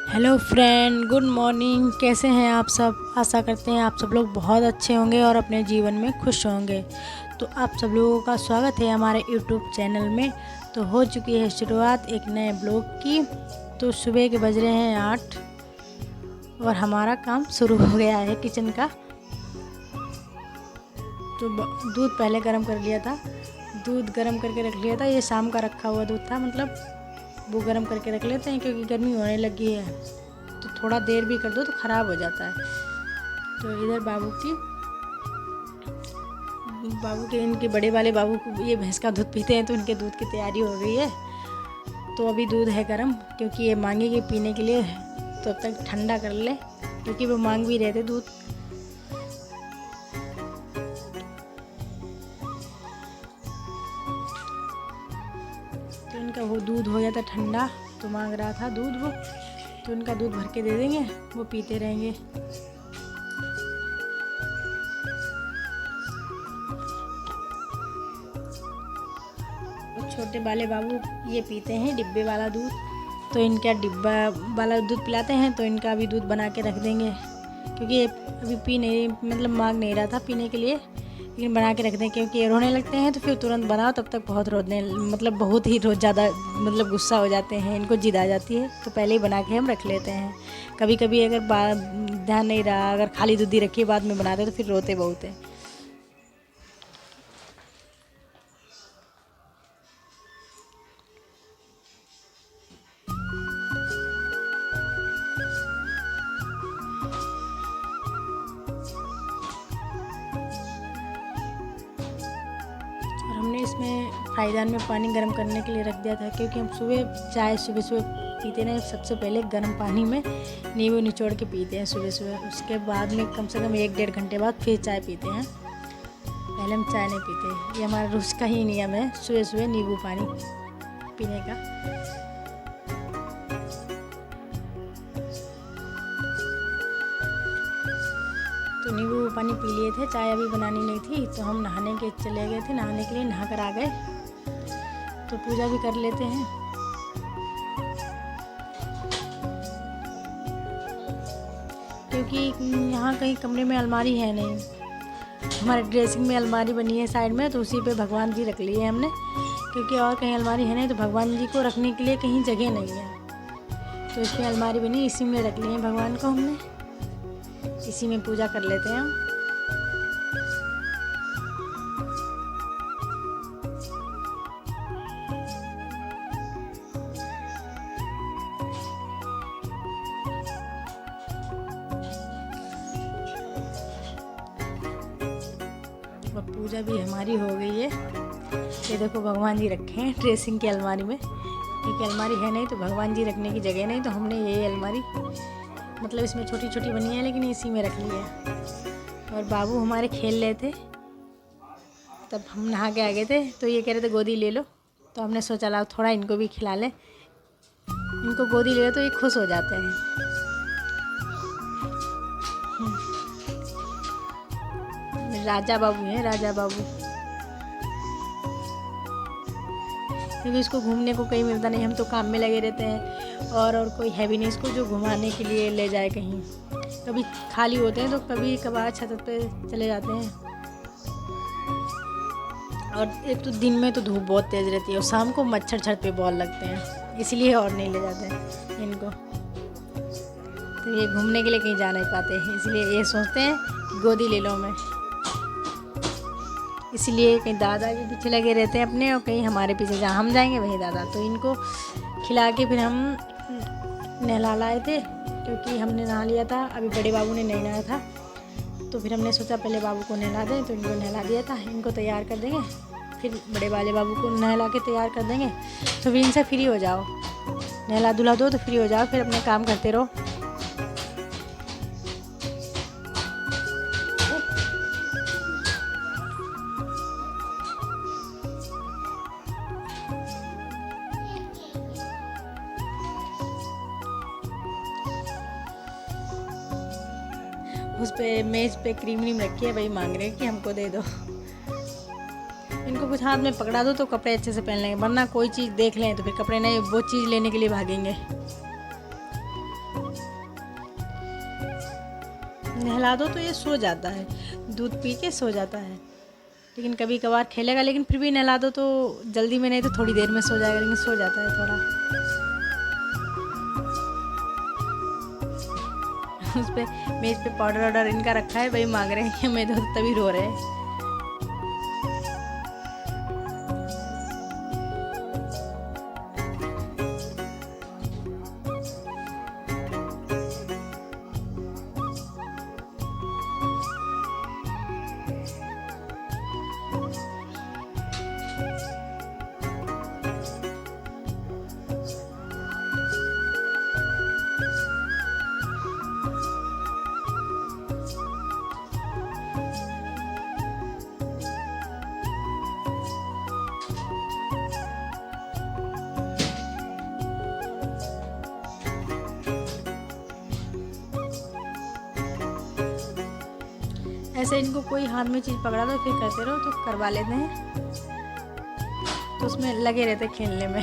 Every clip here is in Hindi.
Hello friend, good morning. कैसे हैं आप सब? आशा करते हैं आप सब लोग बहुत अच्छे होंगे और अपने जीवन में खुश होंगे। तो आप सब लोगों का स्वागत है हमारे यूट्यूब चैनल में। तो हो चुकी है शुरुआत एक नए ब्लॉग की। तो सुबह के बज रहे हैं 8 और हमारा काम शुरू हो गया है किचन का। तो दूध पहले गर्म कर लिया था, दूध गर्म करके रख लिया था। ये शाम का रखा हुआ दूध था, मतलब वो गर्म करके रख लेते हैं क्योंकि गर्मी होने लगी है। तो थोड़ा देर भी कर दो तो ख़राब हो जाता है। तो इधर बाबू के इनके बड़े वाले बाबू को ये भैंस का दूध पीते हैं, तो इनके दूध की तैयारी हो गई है। तो अभी दूध है गर्म क्योंकि ये मांगेंगे पीने के लिए, तो अब तक ठंडा कर ले क्योंकि वो मांग भी रहे थे दूध। तो इनका वो दूध हो गया था ठंडा, तो मांग रहा था दूध वो। तो इनका दूध भर के दे देंगे, वो पीते रहेंगे। छोटे वाले बाबू ये पीते हैं डिब्बे वाला दूध, तो इनका डिब्बा वाला दूध पिलाते हैं। तो इनका अभी दूध बना के रख देंगे क्योंकि ये अभी पी नहीं, मतलब मांग नहीं रहा था पीने के लिए, लेकिन बना के रख दें क्योंकि ये रोने लगते हैं। तो फिर तुरंत बनाओ, तब तक बहुत रोने, मतलब बहुत ही रोज ज़्यादा मतलब गुस्सा हो जाते हैं, इनको जिद आ जाती है। तो पहले ही बना के हम रख लेते हैं। कभी कभी अगर ध्यान नहीं रहा, अगर खाली दूध ही रखी बाद में बनाते तो फिर रोते बहुत हैं। और हमने इसमें फ्राईदान में पानी गर्म करने के लिए रख दिया था क्योंकि हम सुबह सुबह पीते हैं। सबसे पहले गर्म पानी में नींबू निचोड़ के पीते हैं सुबह सुबह। उसके बाद में कम से कम 1-1.5 घंटे बाद फिर चाय पीते हैं। पहले हम चाय नहीं पीते, ये हमारा रोज़ का ही नियम है सुबह सुबह नींबू पानी पीने का। तो नींबू पानी पी लिए थे, चाय अभी बनानी नहीं थी। तो हम नहाने के चले गए थे, नहाने के लिए नहा कर आ गए। तो पूजा भी कर लेते हैं। क्योंकि यहाँ कहीं कमरे में अलमारी है नहीं, हमारे ड्रेसिंग में अलमारी बनी है साइड में, तो उसी पे भगवान जी रख लिए हमने। क्योंकि और कहीं अलमारी है नहीं, तो भगवान जी को रखने के लिए कहीं जगह नहीं है, तो इसमें अलमारी बनी, इसी में रख लिए भगवान को हमने। इसी में पूजा कर लेते हैं हम। और पूजा भी हमारी हो गई है। ये देखो भगवान जी रखे हैं ड्रेसिंग की अलमारी में, क्योंकि अलमारी है नहीं तो भगवान जी रखने की जगह नहीं, तो हमने ये अलमारी, मतलब इसमें छोटी छोटी बनी है लेकिन इसी में रख ली है। और बाबू हमारे खेल रहे थे, तब हम नहा के आ गए थे। तो ये कह रहे थे गोदी ले लो, तो हमने सोचा लाओ थोड़ा इनको भी खिला लें। इनको गोदी ले लो तो ये खुश हो जाते हैं। राजा बाबू हैं, राजा बाबू। क्योंकि इसको घूमने को कहीं मिलता नहीं, हम तो काम में लगे रहते हैं और कोई है भी नहीं इसको जो घुमाने के लिए ले जाए कहीं। कभी खाली होते हैं तो कभी कभार छत पे चले जाते हैं। और एक तो दिन में तो धूप बहुत तेज़ रहती है और शाम को मच्छर छत पे बहुत लगते हैं, इसलिए और नहीं ले जाते हैं इनको। तो ये घूमने के लिए कहीं जा नहीं पाते, इसलिए ये सोचते हैं कि गोदी ले लो मैं। इसलिए कहीं दादा के पीछे लगे रहते हैं अपने, और कहीं हमारे पीछे, जहाँ हम जाएंगे वहीं दादा। तो इनको खिला के फिर हम नहला लाए थे, क्योंकि हमने नहा लिया था, अभी बड़े बाबू ने नहीं नहाया था। तो फिर हमने सोचा पहले बाबू को नहला दें, तो इनको नहला दिया था। इनको तैयार कर देंगे, फिर बड़े वाले बाबू को नहला के तैयार कर देंगे, तो फिर इनसे फ्री हो जाओ। नहला धुला दो तो फ्री हो जाओ, फिर अपने काम करते रहो। उस पे मेज़ पे क्रीम रखी है, वही मांग रहे हैं कि हमको दे दो। इनको कुछ हाथ में पकड़ा दो तो कपड़े अच्छे से पहन लेंगे, वरना कोई चीज़ देख लें तो फिर कपड़े नहीं, वो चीज़ लेने के लिए भागेंगे। नहला दो तो ये सो जाता है, दूध पी के सो जाता है। लेकिन कभी कभार खेलेगा, लेकिन फिर भी नहला दो तो जल्दी में नहीं तो थोड़ी देर में सो जाएगा, लेकिन सो जाता है थोड़ा। उस पर मेज पे पाउडर वाउडर इनका रखा है, वही मांग रहे हैं कि मैं दो, तभी रो रहे हैं। ऐसे इनको कोई हाथ में चीज़ पकड़ा दो फिर करते रहो तो करवा लेते हैं, तो उसमें लगे रहते खेलने में,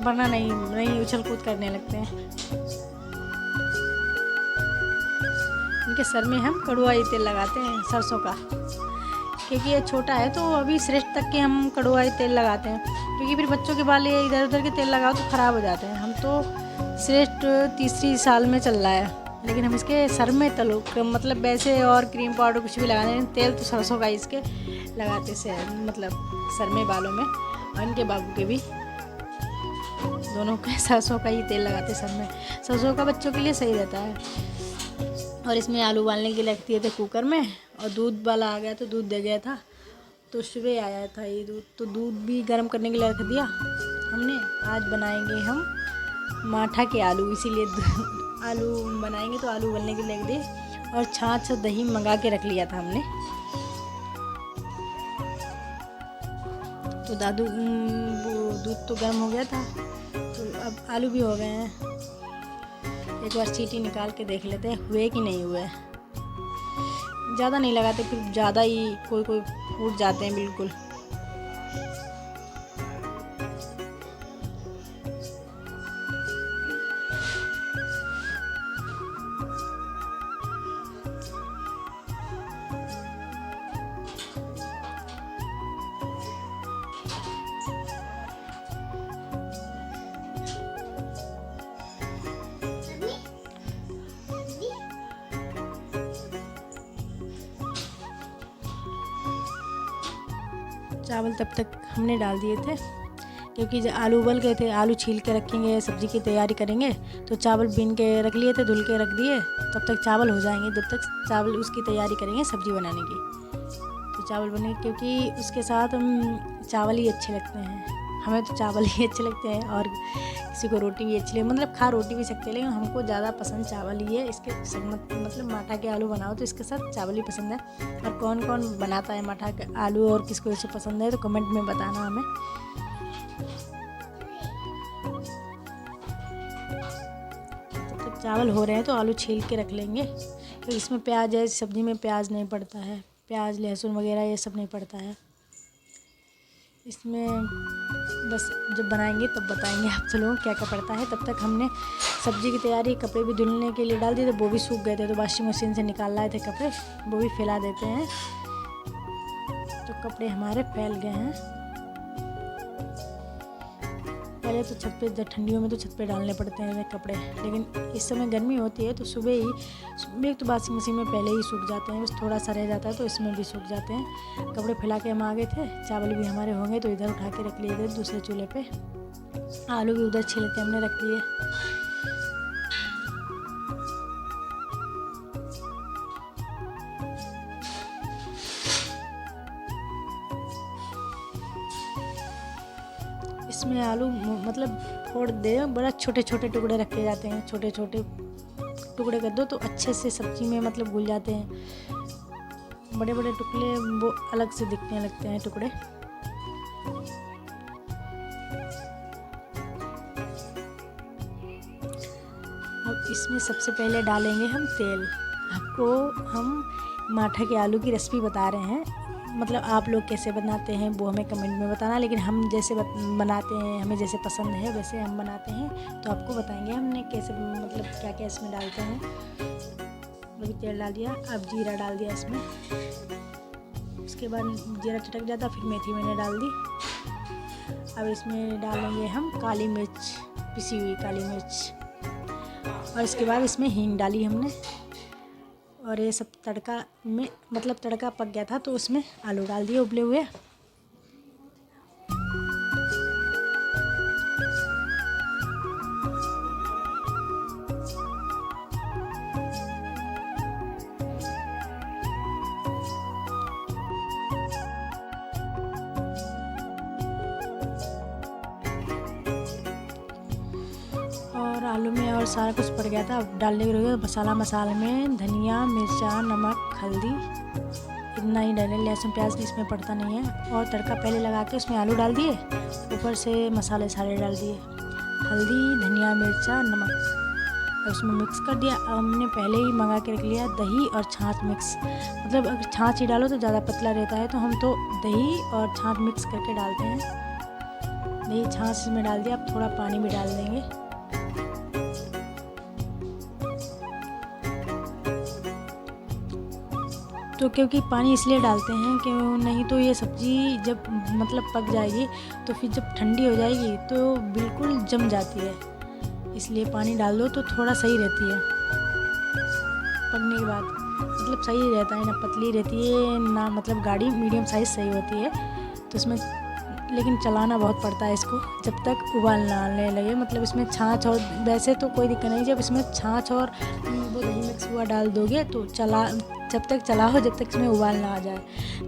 वरना नहीं उछल कूद करने लगते हैं। इनके सर में हम कड़ुआई तेल लगाते हैं सरसों का, क्योंकि ये छोटा है तो अभी श्रेष्ठ तक के हम कड़ुआई तेल लगाते हैं, क्योंकि फिर बच्चों के बाल ये इधर उधर के तेल लगाओ तो ख़राब हो जाते हैं। हम तो श्रेष्ठ तीसरी साल में चल रहा है, लेकिन हम इसके सर में तलो मतलब वैसे और क्रीम पाउडर कुछ भी लगाने नहीं, तेल तो सरसों का इसके लगाते से मतलब सर में, बालों में, और इनके बाबू के भी दोनों के सरसों का ही तेल लगाते सर में। सरसों का बच्चों के लिए सही रहता है। और इसमें आलू उबालने के लिए रख दिए थे कुकर में, और दूध वाला आ गया तो दूध दे गया था, तो सुबह आया था ये दूध, तो दूध भी गर्म करने के लिए रख दिया हमने। आज बनाएंगे हम माठा के आलू, इसीलिए आलू बनाएंगे तो आलू उबलने के लिए रख दिए, और छाछ दही मंगा के रख लिया था हमने। तो दादू वो दूध तो गर्म हो गया था, तो अब आलू भी हो गए हैं। एक बार सीटी निकाल के देख लेते हैं हुए कि नहीं हुए। ज़्यादा नहीं लगाते, फिर ज़्यादा ही कोई फूट जाते हैं बिल्कुल। चावल तब तक हमने डाल दिए थे, क्योंकि जब आलू उबल गए थे, आलू छील के रखेंगे, सब्ज़ी की तैयारी करेंगे, तो चावल बीन के रख लिए थे, धुल के रख दिए, तब तक चावल हो जाएंगे, जब तक चावल उसकी तैयारी करेंगे सब्ज़ी बनाने की। तो चावल बने, क्योंकि उसके साथ चावल ही अच्छे लगते हैं, हमें तो चावल ही अच्छे लगते हैं, और किसी को रोटी भी अच्छी लगती, मतलब खा रोटी भी सकते हैं, लेकिन हमको ज़्यादा पसंद चावल ही है। इसके मतलब माठा के आलू बनाओ तो इसके साथ चावल ही पसंद है। और कौन कौन बनाता है माठा के आलू और किसको इसे पसंद है तो कमेंट में बताना हमें। जब तक चावल हो रहे हैं तो आलू छील के रख लेंगे, क्योंकि इसमें प्याज है, सब्ज़ी में प्याज नहीं पड़ता है, प्याज लहसुन वगैरह ये सब नहीं पड़ता है इसमें। बस जब बनाएंगे तब बताएंगे आप चलो क्या क्या पड़ता है। तब तक हमने सब्ज़ी की तैयारी, कपड़े भी धुलने के लिए डाल दिए थे, वो भी सूख गए थे, तो वॉशिंग मशीन से निकाल लाए थे कपड़े, वो भी फैला देते हैं, तो कपड़े हमारे फैल गए हैं। पहले तो छत पे, ठंडियों में तो छत पे डालने पड़ते हैं कपड़े, लेकिन इस समय गर्मी होती है तो सुबह ही तो वॉशिंग मशीन में पहले ही सूख जाते हैं, बस थोड़ा सा रह जाता है तो इसमें भी सूख जाते हैं। कपड़े फैला के हम आ गए थे, चावल भी हमारे होंगे तो इधर उठा के रख लिए थे दूसरे चूल्हे पे, आलू भी उधर छिल के हमने रख लिए। इसमें आलू मतलब फोड़ दे, बड़ा छोटे छोटे टुकड़े रखे जाते हैं, छोटे छोटे टुकड़े कर दो तो अच्छे से सब्ज़ी में मतलब घुल जाते हैं। बड़े बड़े टुकड़े वो अलग से दिखने लगते हैं टुकड़े। अब इसमें सबसे पहले डालेंगे हम तेल। आपको हम माठा के आलू की रेसिपी बता रहे हैं, मतलब आप लोग कैसे बनाते हैं वो हमें कमेंट में बताना, लेकिन हम जैसे बनाते हैं, हमें जैसे पसंद है वैसे हम बनाते हैं, तो आपको बताएंगे हमने कैसे मतलब क्या क्या इसमें डालते हैं। अभी तेल डाल दिया। अब जीरा डाल दिया इसमें। उसके बाद जीरा चटक जाता फिर मेथी मैंने डाल दी। अब इसमें डालेंगे हम काली मिर्च, पिसी हुई काली मिर्च। और इसके बाद इसमें हींग डाली हमने। और ये सब तड़का में मतलब तड़का पक गया था तो उसमें आलू डाल दिए उबले हुए। और आलू में और सारा कुछ पड़ गया था। अब डालने के लिए मसाले में धनिया, मिर्चा, नमक, हल्दी इतना ही डालें। लहसुन प्याज इसमें पड़ता नहीं है। और तड़का पहले लगा के उसमें आलू डाल दिए, ऊपर से मसाले सारे डाल दिए, हल्दी, धनिया, मिर्चा, नमक। और उसमें मिक्स कर दिया। हमने पहले ही मंगा के रख लिया दही और छाछ मिक्स। मतलब अगर छाछ ही डालो तो ज़्यादा पतला रहता है, तो हम तो दही और छाछ मिक्स करके डालते हैं। दही छाछ में डाल दिया। अब थोड़ा पानी भी डाल देंगे। तो क्योंकि पानी इसलिए डालते हैं कि नहीं तो ये सब्ज़ी जब मतलब पक जाएगी तो फिर जब ठंडी हो जाएगी तो बिल्कुल जम जाती है। इसलिए पानी डाल दो तो थोड़ा सही रहती है पकने के बाद। मतलब सही रहता है, ना पतली रहती है ना मतलब गाढ़ी, मीडियम साइज़ सही होती है। तो इसमें लेकिन चलाना बहुत पड़ता है इसको जब तक उबाल ना आने लगे। मतलब इसमें छाछ और वैसे तो कोई दिक्कत नहीं, जब इसमें छाछ और वो दही मिक्स हुआ डाल दोगे तो जब तक चलाओ जब तक इसमें उबाल ना आ जाए।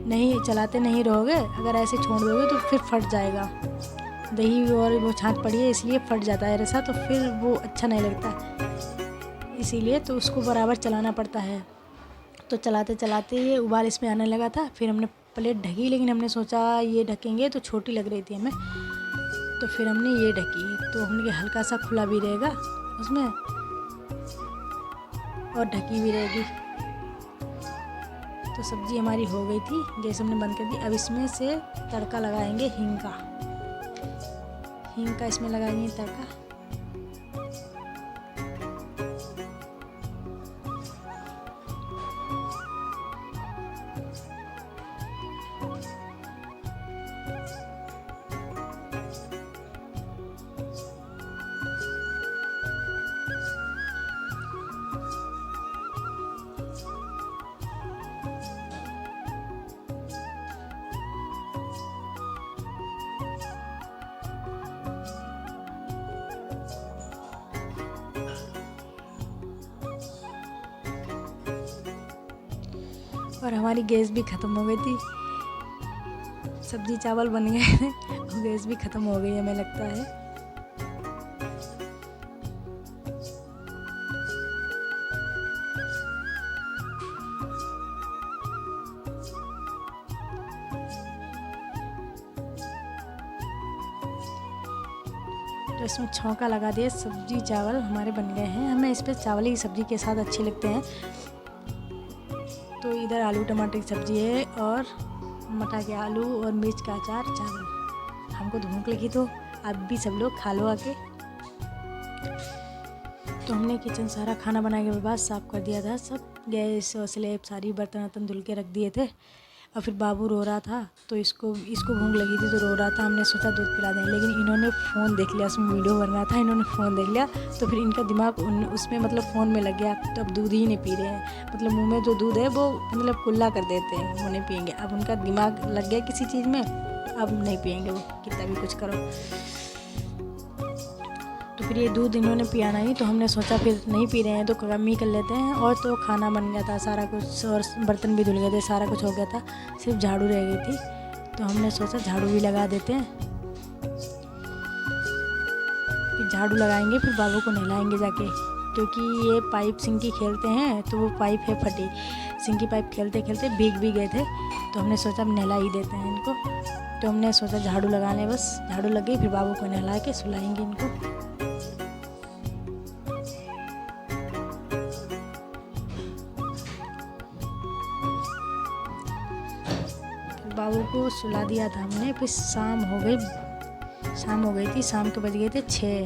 नहीं चलाते नहीं रहोगे, अगर ऐसे छोड़ दोगे तो फिर फट जाएगा। दही और वो छाछ पड़ी है इसलिए फट जाता है रसा, तो फिर वो अच्छा नहीं लगता। इसीलिए तो उसको बराबर चलाना पड़ता है। तो चलाते चलाते ये उबाल इसमें आने लगा था। फिर हमने प्लेट ढकी, लेकिन हमने सोचा ये ढकेंगे तो छोटी लग रही थी हमें, तो फिर हमने ये ढकी। तो हमने हल्का सा खुला भी रहेगा उसमें और ढकी भी रहेगी। तो सब्ज़ी हमारी हो गई थी, गैस हमने बंद कर दी। अब इसमें से तड़का लगाएंगे हींग का इसमें लगाएंगे तड़का। और हमारी गैस भी ख़त्म हो गई थी। सब्जी चावल बन गए थे और गैस भी ख़त्म हो गई हमें लगता है। तो इसमें छौंका लगा दिया। सब्जी चावल हमारे बन गए हैं। हमें इस पर चावल ही सब्ज़ी के साथ अच्छे लगते हैं। तो इधर आलू टमाटर की सब्ज़ी है और मटर के आलू और मिर्च का अचार, चावल। हमको तो भूख लगी तो आप भी सब लोग खा लो आके। तो हमने किचन सारा खाना बनाने के बाद साफ़ कर दिया था। सब गैस और स्लेब सारी बर्तन वर्तन धुल के रख दिए थे। और फिर बाबू रो रहा था तो इसको भूख लगी थी तो रो रहा था। हमने सोचा दूध पिला दें, लेकिन इन्होंने फ़ोन देख लिया, उसमें वीडियो बन रहा था, इन्होंने फ़ोन देख लिया तो फिर इनका दिमाग उसमें मतलब फ़ोन में लग गया। तो अब दूध ही नहीं पी रहे हैं। मतलब मुंह में जो दूध है वो मतलब कुल्ला कर देते हैं, वो नहीं पियेंगे। अब उनका दिमाग लग गया किसी चीज़ में, अब नहीं पियेंगे वो, कितना भी कुछ करो। तो फिर ये दूध इन्होंने पियाना ही, तो हमने सोचा फिर नहीं पी रहे हैं तो कम ही कर लेते हैं। और तो खाना बन गया था सारा कुछ और बर्तन भी धुल गए थे, सारा कुछ हो गया था, सिर्फ झाड़ू रह गई थी। तो हमने सोचा झाड़ू भी लगा देते हैं। फिर झाड़ू लगाएंगे, फिर बाबू को नहलाएंगे जाके, क्योंकि ये पाइप सिंकी खेलते हैं तो वो पाइप है फटी। सिंकी पाइप खेलते खेलते भीग भी गए थे, तो हमने सोचा अब नहला ही देते हैं इनको। तो हमने सोचा झाड़ू लगा लें, बस झाड़ू लग गई, फिर बाबू को नहला के सुलाएंगे इनको। बाबू को सुला दिया था हमने। फिर शाम हो गई थी, शाम के बज गए थे 6।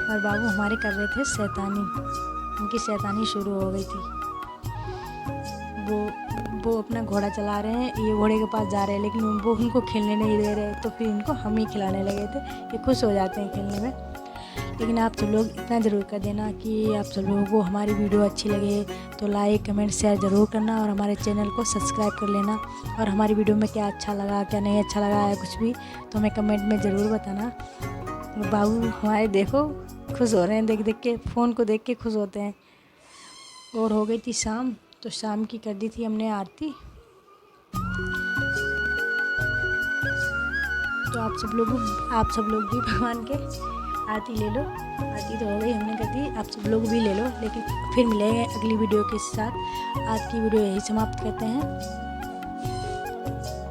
और बाबू हमारे कर रहे थे शैतानी। उनकी शैतानी शुरू हो गई थी। वो अपना घोड़ा चला रहे हैं, ये घोड़े के पास जा रहे हैं, लेकिन वो उनको खेलने नहीं दे रहे, तो फिर इनको हम ही खिलाने लगे थे। ये खुश हो जाते हैं खेलने में। लेकिन आप सब लोग इतना ज़रूर कर देना कि आप सब लोगों को हमारी वीडियो अच्छी लगे तो लाइक कमेंट शेयर ज़रूर करना, और हमारे चैनल को सब्सक्राइब कर लेना। और हमारी वीडियो में क्या अच्छा लगा, क्या नहीं अच्छा लगा है, कुछ भी तो हमें कमेंट में ज़रूर बताना। बाबू हमारे देखो खुश हो रहे हैं, देख देख के, फ़ोन को देख के खुश होते हैं। और हो गई थी शाम, तो शाम की कर दी थी हमने आरती। तो आप सब लोग भी भगवान के आरती ले लो। आरती तो हो गई, हमने कर दी, आप सब लोग भी ले लो। लेकिन फिर मिलेंगे अगली वीडियो के साथ। आज की वीडियो यही समाप्त करते हैं।